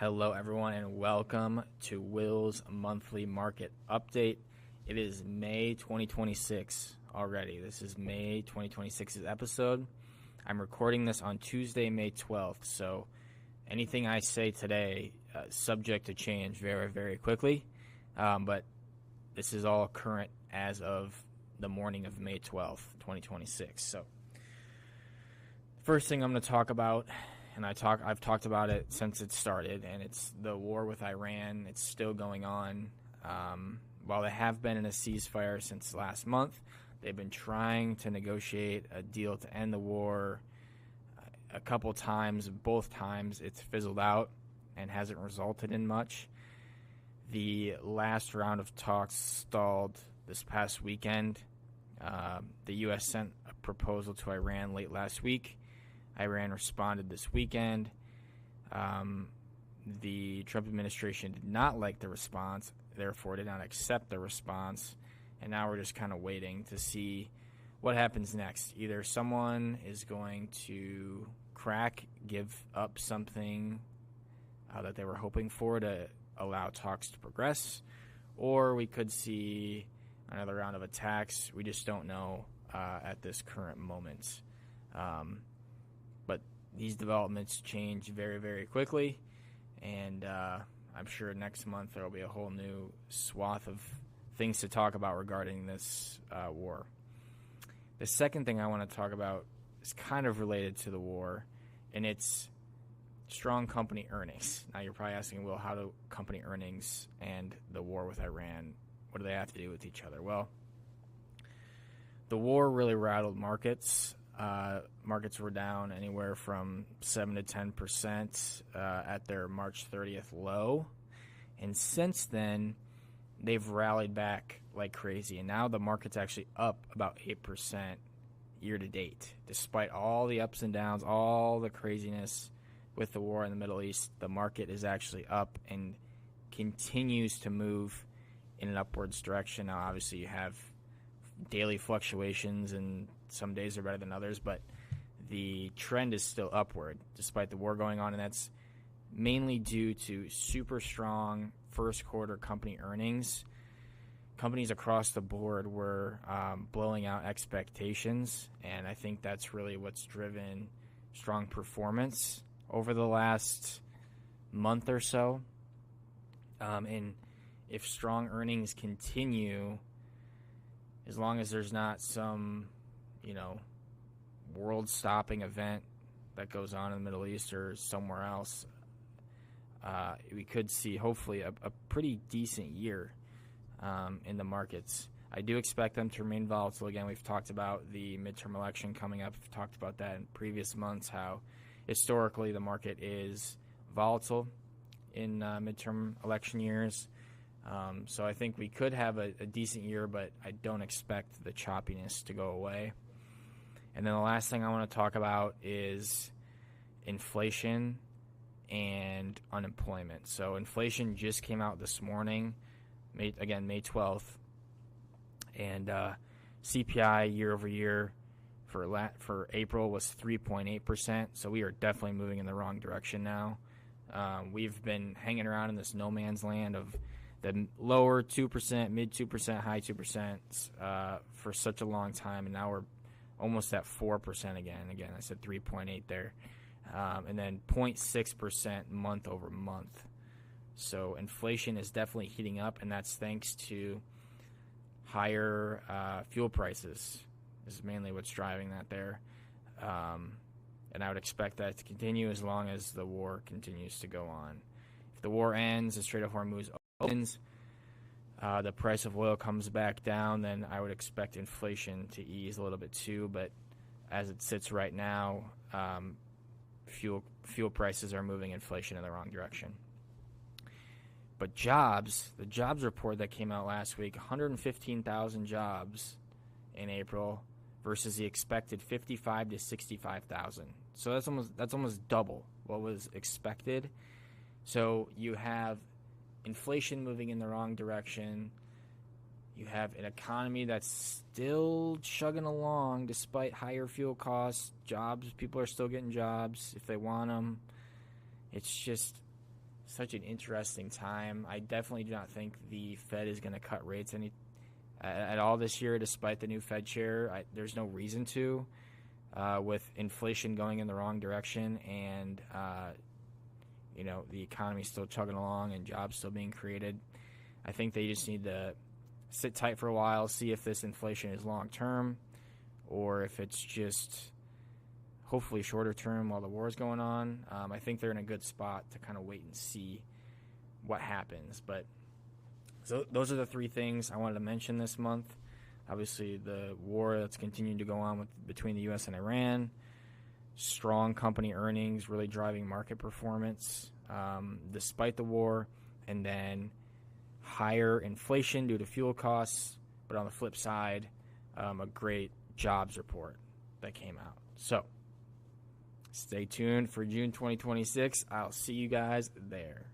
Hello, everyone, and welcome to Will's Monthly Market Update. It is May 2026 already. This is May 2026's episode. I'm recording this on Tuesday, May 12th, so anything I say today subject to change very, very quickly, but this is all current as of the morning of May 12th, 2026. So, first thing I'm going to talk about, and I've talked about it since it started, and it's the war with Iran. It's still going on. While they have been in a ceasefire since last month, they've been trying to negotiate a deal to end the war a couple times. Both times it's fizzled out and hasn't resulted in much. The last round of talks stalled this past weekend. The U.S. sent a proposal to Iran late last week. Iran responded this weekend. The Trump administration did not like the response, therefore did not accept the response, and now we're just kind of waiting to see what happens next. Either someone is going to give up something that they were hoping for to allow talks to progress, or we could see another round of attacks. We just don't know at this current moment. But these developments change very, very quickly, and I'm sure next month there will be a whole new swath of things to talk about regarding this war. The second thing I want to talk about is kind of related to the war, and it's strong company earnings. Now you're probably asking, well, how do company earnings and the war with Iran, what do they have to do with each other? Well, the war really rattled markets. Markets were down anywhere from 7 to 10% at their March 30th low. And since then, they've rallied back like crazy. And now the market's actually up about 8% year to date. Despite all the ups and downs, all the craziness with the war in the Middle East, the market is actually up and continues to move in an upwards direction. Now, obviously, you have daily fluctuations, and some days are better than others, but the trend is still upward despite the war going on, and that's mainly due to super strong first quarter company earnings. Companies across the board were blowing out expectations, and I think that's really what's driven strong performance over the last month or so. And if strong earnings continue, as long as there's not some, world-stopping event that goes on in the Middle East or somewhere else, we could see, hopefully, a pretty decent year in the markets. I do expect them to remain volatile. Again, we've talked about the midterm election coming up. We've talked about that in previous months, how historically the market is volatile in midterm election years. So I think we could have a decent year, but I don't expect the choppiness to go away. And then the last thing I want to talk about is inflation and unemployment. So inflation just came out this morning, May 12th, and CPI year over year for April was 3.8%. So we are definitely moving in the wrong direction now. We've been hanging around in this no man's land of the lower 2%, mid 2%, high 2% for such a long time, and now we're almost at 4% again. Again, I said 3.8 there. And then 0.6% month over month. So inflation is definitely heating up, and that's thanks to higher fuel prices. This is mainly what's driving that there. And I would expect that to continue as long as the war continues to go on. If the war ends, the Strait of Hormuz opens, the price of oil comes back down, then I would expect inflation to ease a little bit too. But as it sits right now, fuel prices are moving inflation in the wrong direction. But the jobs report that came out last week, 115,000 jobs in April versus the expected 55 to 65,000. So that's almost double what was expected. So you have inflation moving in the wrong direction. You have an economy that's still chugging along despite higher fuel costs. Jobs, people are still getting jobs if they want them. It's just such an interesting time. I definitely do not think the Fed is going to cut rates at all this year, despite the new Fed chair. There's no reason to, with inflation going in the wrong direction and the economy still chugging along and jobs still being created. I think they just need to sit tight for a while, see if this inflation is long term or if it's just hopefully shorter term while the war is going on. I think they're in a good spot to kind of wait and see what happens. But so those are the three things I wanted to mention this month. Obviously, the war that's continuing to go on between the U.S. and Iran, strong company earnings really driving market performance despite the war, and then higher inflation due to fuel costs. But on the flip side, a great jobs report that came out. So stay tuned for June 2026. I'll see you guys there.